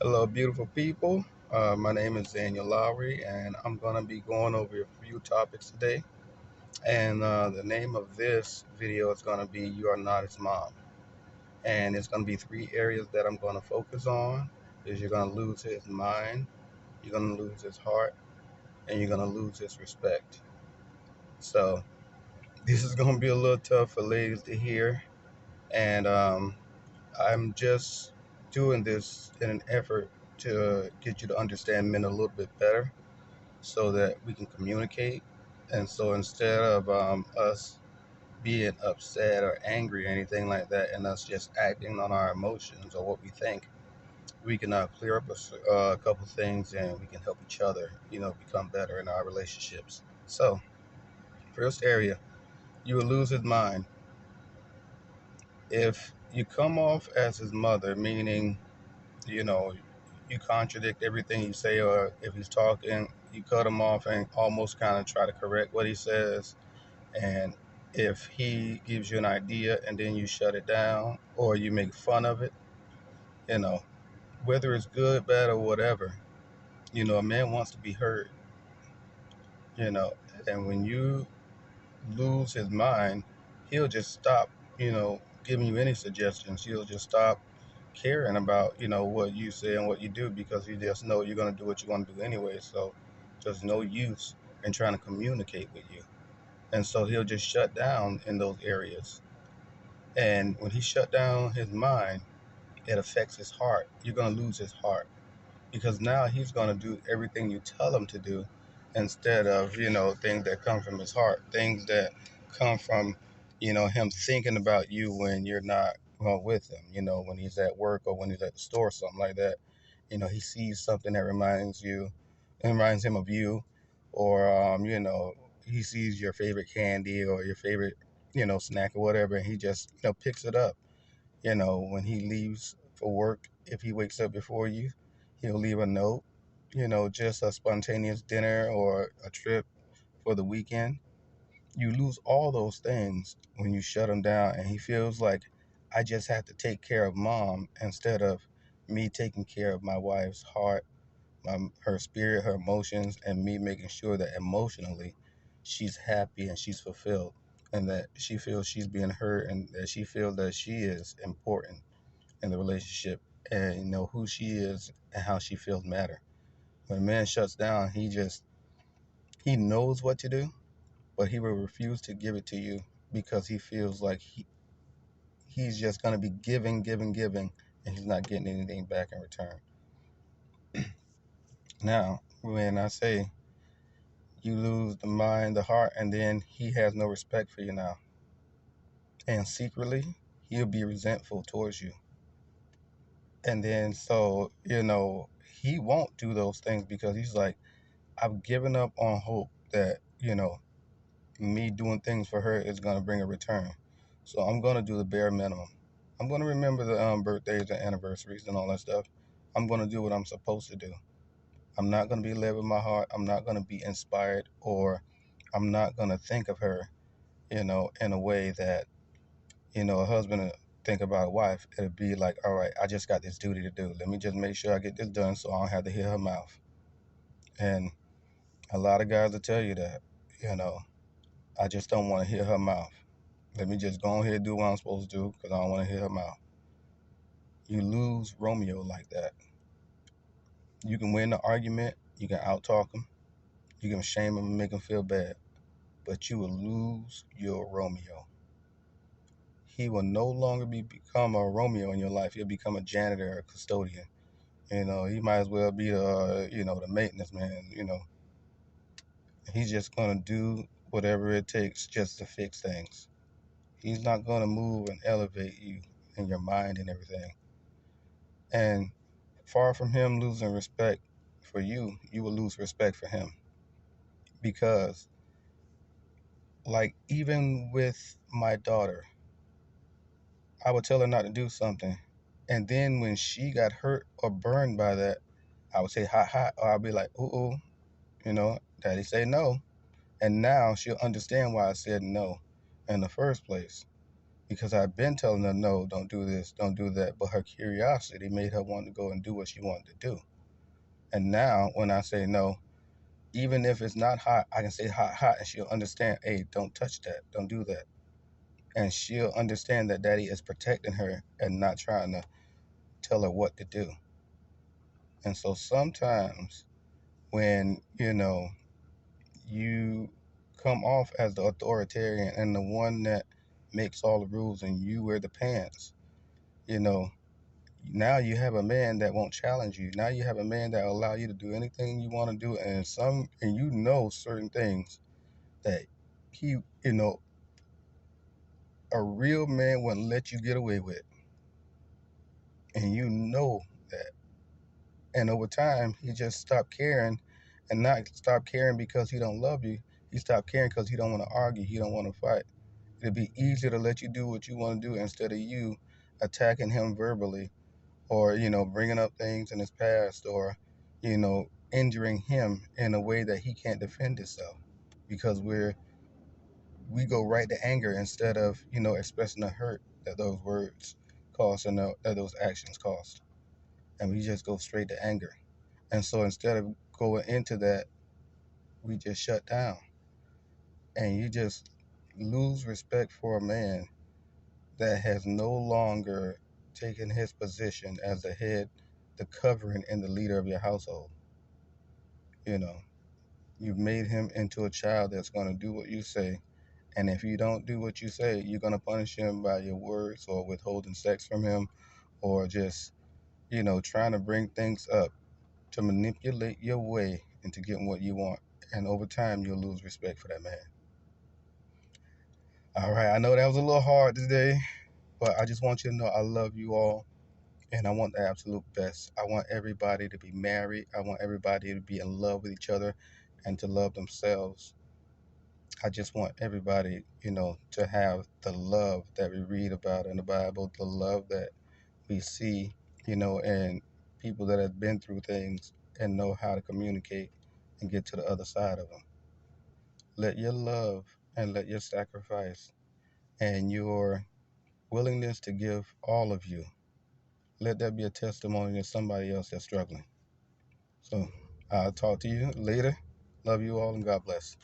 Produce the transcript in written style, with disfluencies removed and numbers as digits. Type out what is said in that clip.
Hello, beautiful people. My name is Daniel Lowry, and I'm going to be going over a few topics today. And the name of this video is going to be You Are Not His Mom. And it's going to be three areas that I'm going to focus on. Is you're going to lose his mind, you're going to lose his heart, and you're going to lose his respect. So this is going to be a little tough for ladies to hear. And I'm just doing this in an effort to get you to understand men a little bit better so that we can communicate. And so instead of us being upset or angry or anything like that, and us just acting on our emotions or what we think, we can clear up a couple things and we can help each other, become better in our relationships. So, first area, you will lose his mind. If you come off as his mother, meaning, you know, you contradict everything you say, or if he's talking, you cut him off and almost kind of try to correct what he says. And if he gives you an idea and then you shut it down or you make fun of it, you know, whether it's good, bad, or whatever, a man wants to be heard, you know, and when you lose his mind, he'll just stop, giving you any suggestions. He'll just stop caring about, what you say and what you do because he just know you're going to do what you want to do anyway. So there's no use in trying to communicate with you. And so he'll just shut down in those areas. And when he shut down his mind, it affects his heart. You're going to lose his heart because now he's going to do everything you tell him to do instead of, things that come from his heart, things that come from, him thinking about you when you're not with him, when he's at work or when he's at the store, something like that. He sees something that reminds him of you, or, he sees your favorite candy or your favorite, snack or whatever, and he just, picks it up. When he leaves for work, if he wakes up before you, he'll leave a note, just a spontaneous dinner or a trip for the weekend. You lose all those things when you shut him down, and he feels like I just have to take care of mom instead of me taking care of my wife's heart, her spirit, her emotions, and me making sure that emotionally she's happy and she's fulfilled and that she feels she's being heard and that she feels that she is important in the relationship, and who she is and how she feels matter. When a man shuts down, he knows what to do, but he will refuse to give it to you because he feels like he's just going to be giving, giving, giving, and he's not getting anything back in return. Now, when I say you lose the mind, the heart, and then he has no respect for you now, and secretly he'll be resentful towards you, and then so he won't do those things because he's like, I've given up on hope that, me doing things for her is going to bring a return. So I'm going to do the bare minimum. I'm going to remember the birthdays and anniversaries and all that stuff. I'm going to do what I'm supposed to do. I'm not going to be led with my heart. I'm not going to be inspired, or I'm not going to think of her, in a way that, a husband would think about a wife. It'll be like, all right, I just got this duty to do. Let me just make sure I get this done so I don't have to hear her mouth. And a lot of guys will tell you that, you know, I just don't want to hear her mouth. Let me just go ahead and do what I'm supposed to do because I don't want to hear her mouth. You lose Romeo like that. You can win the argument, you can out-talk him, you can shame him and make him feel bad, but you will lose your Romeo. He will no longer become a Romeo in your life. He'll become a janitor or a custodian. He might as well be the maintenance man. He's just gonna do whatever it takes just to fix things. He's not gonna move and elevate you in your mind and everything. And far from him losing respect for you, you will lose respect for him. Because, like, even with my daughter, I would tell her not to do something. And then when she got hurt or burned by that, I would say, ha ha, or I'll be like, ooh, ooh, daddy say no. And now she'll understand why I said no in the first place. because I've been telling her, no, don't do this, don't do that. But her curiosity made her want to go and do what she wanted to do. And now when I say no, even if it's not hot, I can say hot, hot, and she'll understand, hey, don't touch that, don't do that. And she'll understand that daddy is protecting her and not trying to tell her what to do. And so sometimes when, you come off as the authoritarian and the one that makes all the rules and you wear the pants, you know, now you have a man that won't challenge you. Now you have a man that will allow you to do anything you want to do, and certain things that he, a real man wouldn't let you get away with, and you know that. And over time, he just stopped caring, and not stop caring because he don't love you. He stopped caring because he don't want to argue. He don't want to fight. It'd be easier to let you do what you want to do instead of you attacking him verbally, or bringing up things in his past, or injuring him in a way that he can't defend himself, because we go right to anger instead of expressing the hurt that those words cost, and that those actions cost, and we just go straight to anger. And so instead of going into that, we just shut down, and you just lose respect for a man that has no longer taken his position as the head, the covering, and the leader of your household. You know, you've made him into a child that's going to do what you say. And if you don't do what you say, you're going to punish him by your words, or withholding sex from him, or just, trying to bring things up to manipulate your way into getting what you want. And over time, you'll lose respect for that man. All right, I know that was a little hard today, but I just want you to know I love you all. And I want the absolute best. I want everybody to be married. I want everybody to be in love with each other and to love themselves. I just want everybody, to have the love that we read about in the Bible, the love that we see, and people that have been through things and know how to communicate and get to the other side of them. Let your love and let your sacrifice and your willingness to give all of you, let that be a testimony to somebody else that's struggling. So I'll talk to you later. Love you all, and God bless.